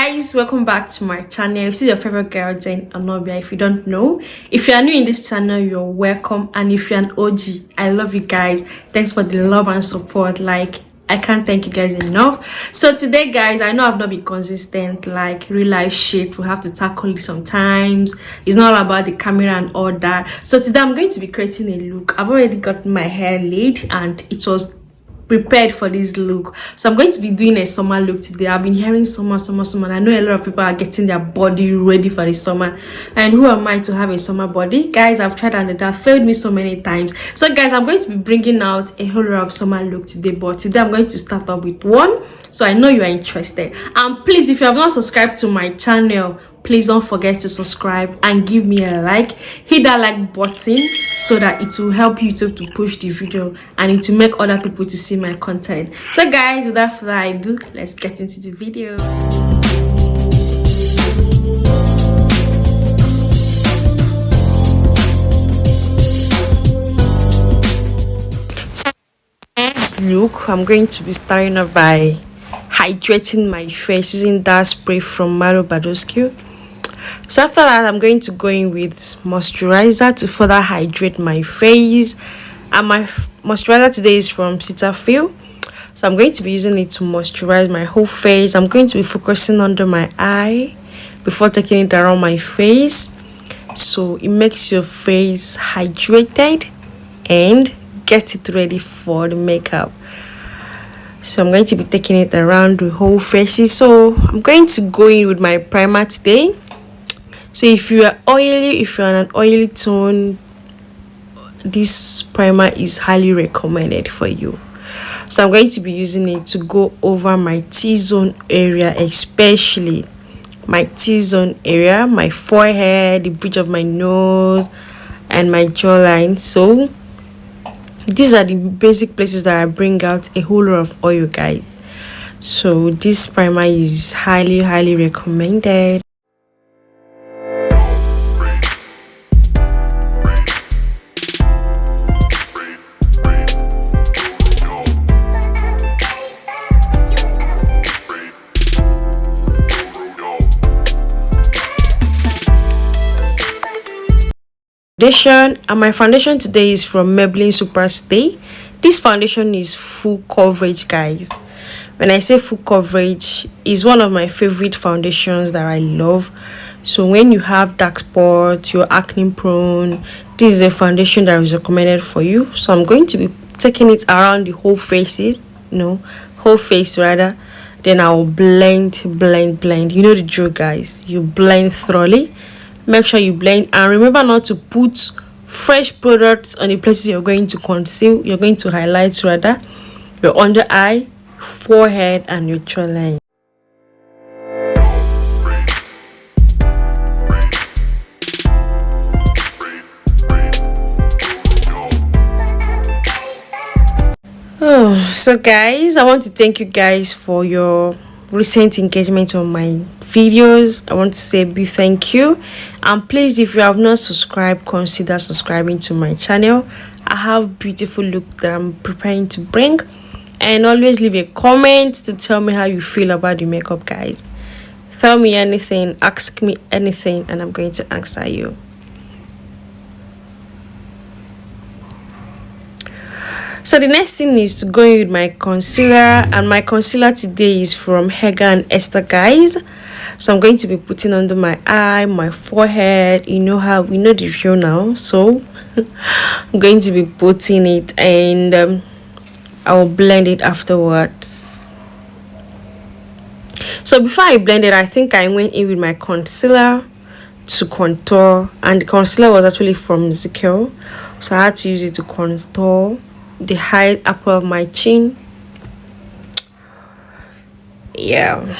Guys, welcome back to my channel. This is your favorite girl Jane Anobia. If you don't know, if you are new in this channel, you're welcome, and if you're an OG, I love you guys. Thanks for the love and support. Like, I can't thank you guys enough. So today, guys, I know I've not been consistent, like real life shit. We have to tackle it sometimes. It's not all about the camera and all that. So today I'm going to be creating a look. I've already got my hair laid and it was prepared for this look. So I'm going to be doing a summer look today. I've been hearing summer, and I know a lot of people are getting their body ready for the summer, and who am I to have a summer body? Guys, I've tried and that failed me so many times. So guys, I'm going to be bringing out a whole lot of summer look today, but today I'm going to start off with one, so I know you are interested. And please, if you have not subscribed to my channel, please don't forget to subscribe and give me a like. Hit that like button so that it will help YouTube to push the video and it will make other people to see my content. So guys, without further ado, let's get into the video. Look, I'm going to be starting off by hydrating my face using that spray from Malo Badoscu. So after that, I'm going to go in with moisturizer to further hydrate my face, and my moisturizer today is from Cetaphil. So I'm going to be using it to moisturize my whole face. I'm going to be focusing under my eye before taking it around my face, so it makes your face hydrated and get it ready for the makeup. So I'm going to be taking it around the whole face. So I'm going to go in with my primer today. So if you are oily, if you're on an oily tone, this primer is highly recommended for you. So I'm going to be using it to go over my T-zone area, especially my T-zone area, my forehead, the bridge of my nose, and my jawline. So these are the basic places that I bring out a whole lot of oil, guys. So this primer is highly recommended. Foundation, and my foundation today is from Maybelline Super Stay. This foundation is full coverage, guys. When I say full coverage, is one of my favorite foundations that I love. So when you have dark spots, you're acne prone, this is a foundation that is recommended for you. So I'm going to be taking it around the whole faces, whole face rather. Then I'll blend. You know the drill, guys. You blend thoroughly. Make sure you blend, and remember not to put fresh products on the places you're going to conceal, you're going to highlight rather, your under eye, forehead, and your jawline. So guys, I want to thank you guys for your recent engagement on my videos. I want to say a big thank you, and please, if you have not subscribed, consider subscribing to my channel. I have beautiful look that I'm preparing to bring, and always leave a comment to tell me how you feel about the makeup, guys. Tell me anything, ask me anything, and I'm going to answer you. So the next thing is to go in with my concealer, and my concealer today is from Hega and Esther, guys. So I'm going to be putting under my eye, my forehead. You know how we know the view now, so I'm going to be putting it, and I'll blend it afterwards. So before I blend it, I think I went in with my concealer to contour, and the concealer was actually from Zickel, so I had to use it to contour the high upper of my chin. Yeah.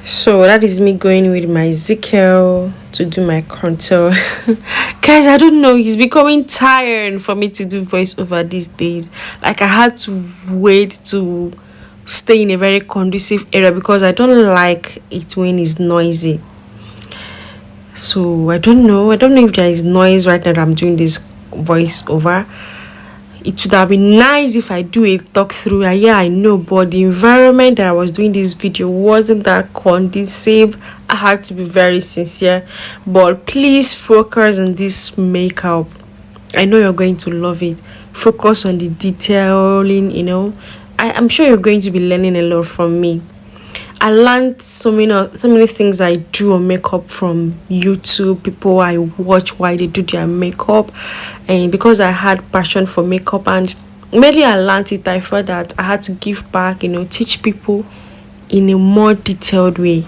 So that is me going with my Zickel to do my contour. Guys, I don't know, it's becoming tiring for me to do voiceover these days. Like, I had to wait to stay in a very conducive area because I don't like it when it's noisy. So I don't know if there is noise right now that I'm doing this voiceover. It would have been nice if I do a talk through. Yeah, I know, but the environment that I was doing this video wasn't that conducive. I had to be very sincere, but please focus on this makeup. I know you're going to love it. Focus on the detailing, I'm sure you're going to be learning a lot from me. I learned so many things I do on makeup from YouTube, people I watch why they do their makeup, and because I had passion for makeup and mainly I learned it, I felt that I had to give back, teach people in a more detailed way,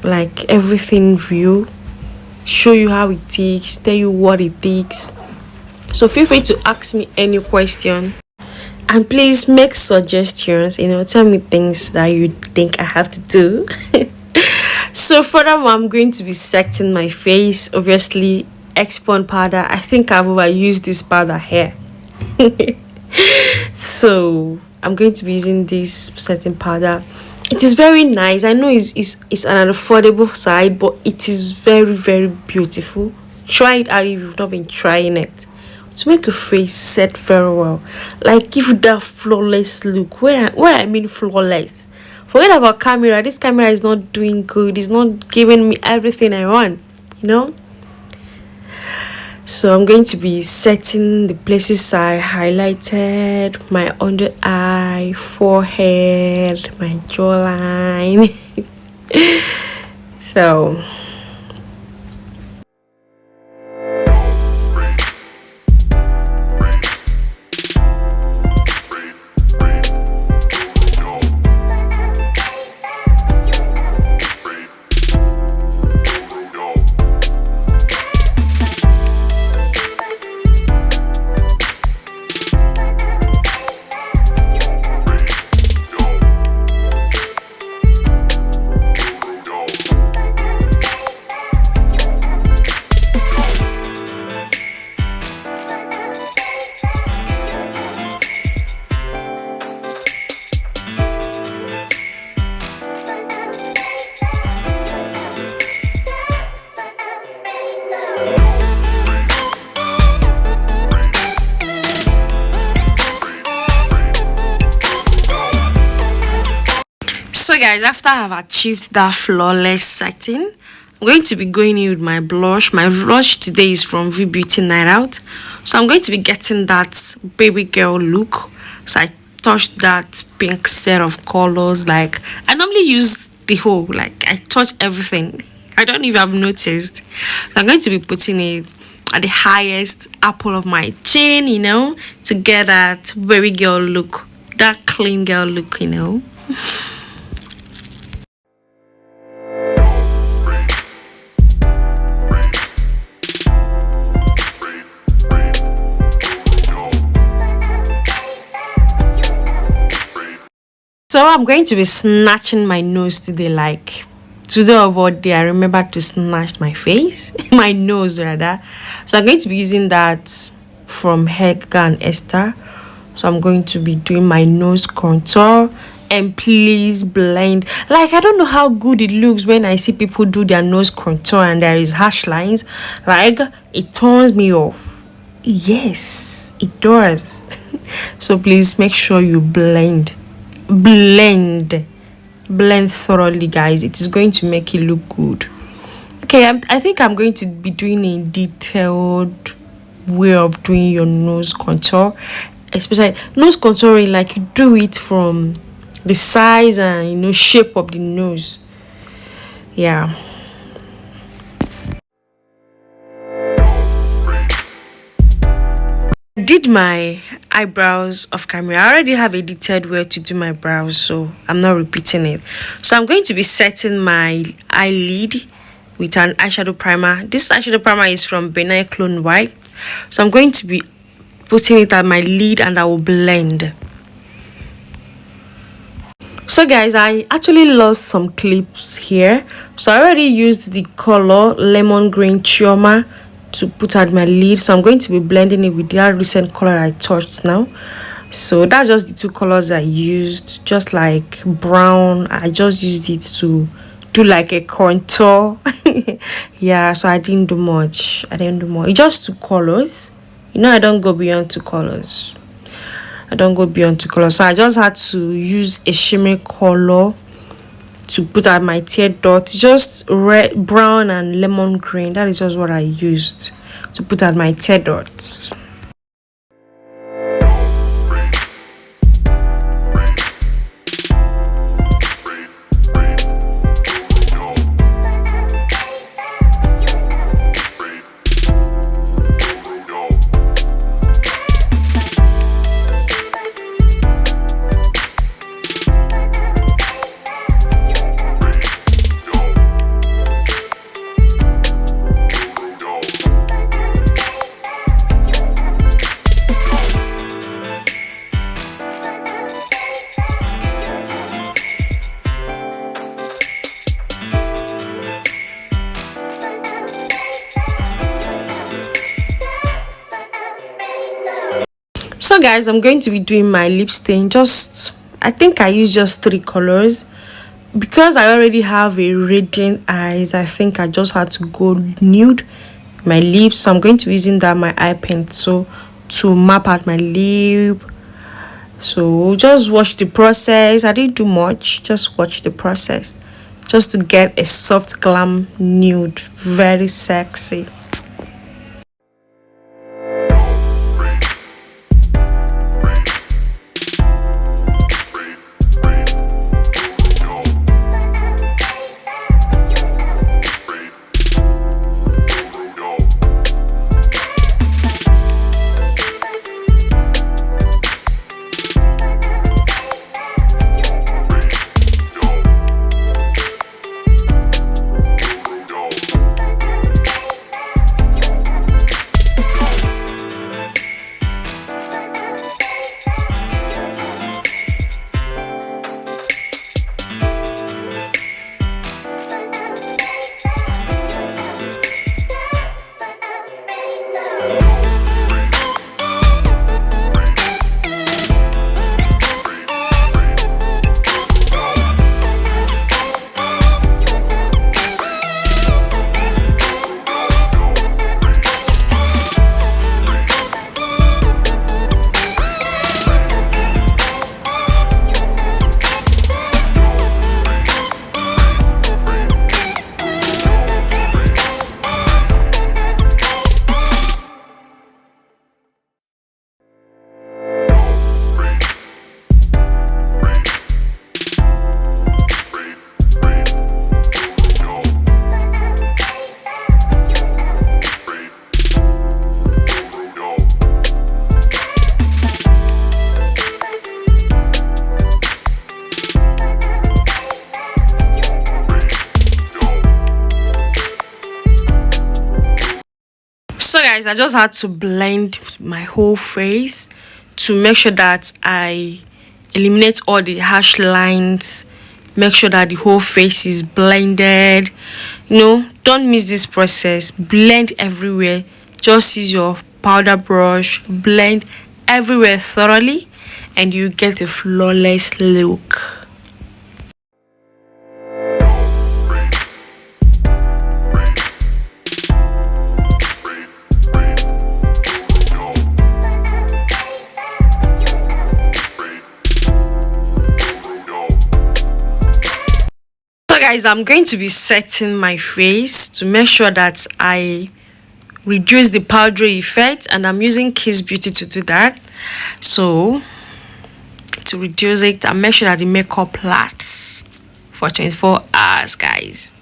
like everything real, show you how it takes, tell you what it takes. So feel free to ask me any question. And please make suggestions, tell me things that you think I have to do. So furthermore, I'm going to be setting my face. Obviously, Expon powder. I think I've overused this powder here. So I'm going to be using this setting powder. It is very nice. I know it's an affordable side, but it is very, very beautiful. Try it out if you've not been trying it. To make your face set very well, like give you that flawless look. Where I mean flawless, forget about camera. This camera is not doing good, it's not giving me everything I want, so I'm going to be setting the places I highlighted: my under eye, forehead, my jawline. So So guys, after I've achieved that flawless setting, I'm going to be going in with my blush. My blush today is from V Beauty Night Out, so I'm going to be getting that baby girl look. So I touched that pink set of colors. Like I normally use the whole, like I touch everything. I don't even have noticed. So I'm going to be putting it at the highest apple of my chin, to get that baby girl look, that clean girl look, So I'm going to be snatching my nose today, like today of all day. I remember to snatch my face, my nose rather. So I'm going to be using that from Hega and Esther. So I'm going to be doing my nose contour, and please blend. Like I don't know how good it looks when I see people do their nose contour and there is harsh lines. Like it turns me off. Yes, it does. So please make sure you blend thoroughly, guys. It is going to make it look good. Okay, I think I'm going to be doing a detailed way of doing your nose contour, especially nose contouring, like you do it from the size and shape of the nose. Yeah. Did my eyebrows off camera. I already have a detailed way to do my brows, so I'm not repeating it. So I'm going to be setting my eyelid with an eyeshadow primer. This eyeshadow primer is from Benign Clone White, so I'm going to be putting it at my lid and I will blend. So guys, I actually lost some clips here, so I already used the color Lemon Green Chioma to put at my lid, so I'm going to be blending it with that recent color I touched now. So that's just the two colors I used. Just like brown, I just used it to do like a contour. Yeah, so I didn't do much. It's just two colors. I don't go beyond two colors. So I just had to use a shimmery color to put at my tear dot. Just red, brown, and lemon green. That is just what I used to put at my tear dots. So guys, I'm going to be doing my lip stain. I think I use just three colors because I already have a radiant eyes. I think I just had to go nude my lips, so I'm going to be using that my eye pencil to map out my lip. So just watch the process. I didn't do much, just watch the process just to get a soft glam nude, very sexy. So guys, I just had to blend my whole face to make sure that I eliminate all the harsh lines, make sure that the whole face is blended. Don't miss this process. Blend everywhere. Just use your powder brush, blend everywhere thoroughly, and you get a flawless look. Guys, I'm going to be setting my face to make sure that I reduce the powdery effect, and I'm using Kiss Beauty to do that. So to reduce it and make sure that the makeup lasts for 24 hours, guys.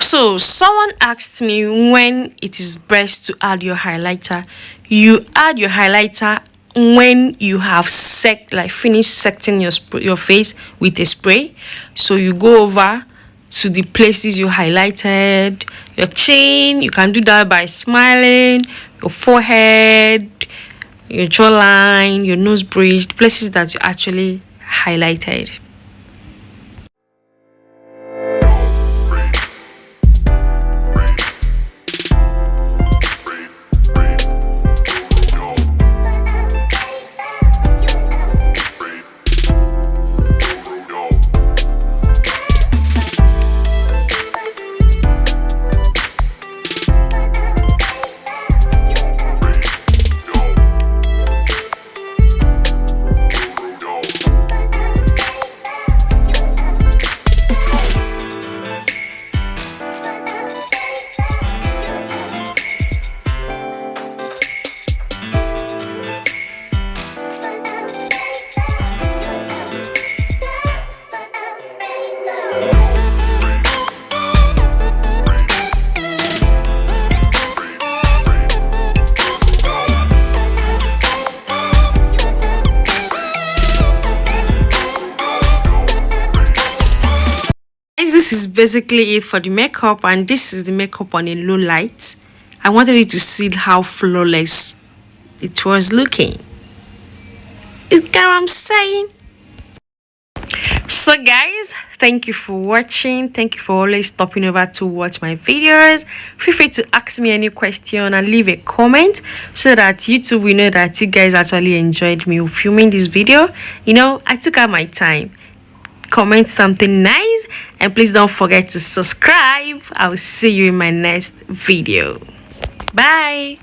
So someone asked me when it is best to add your highlighter. You add your highlighter when you have finished setting your face with a spray. So you go over to the places you highlighted, your chin. You can do that by smiling, your forehead, your jawline, your nose bridge, the places that you actually highlighted. this is basically it for the makeup, and this is the makeup on a low light. I wanted you to see how flawless it was looking. You get what I'm saying? So guys, thank you for watching. Thank you for always stopping over to watch my videos. Feel free to ask me any question and leave a comment so that YouTube will know that you guys actually enjoyed me filming this video. You know, I took out my time. Comment something nice, and please don't forget to subscribe. I will see you in my next video. Bye.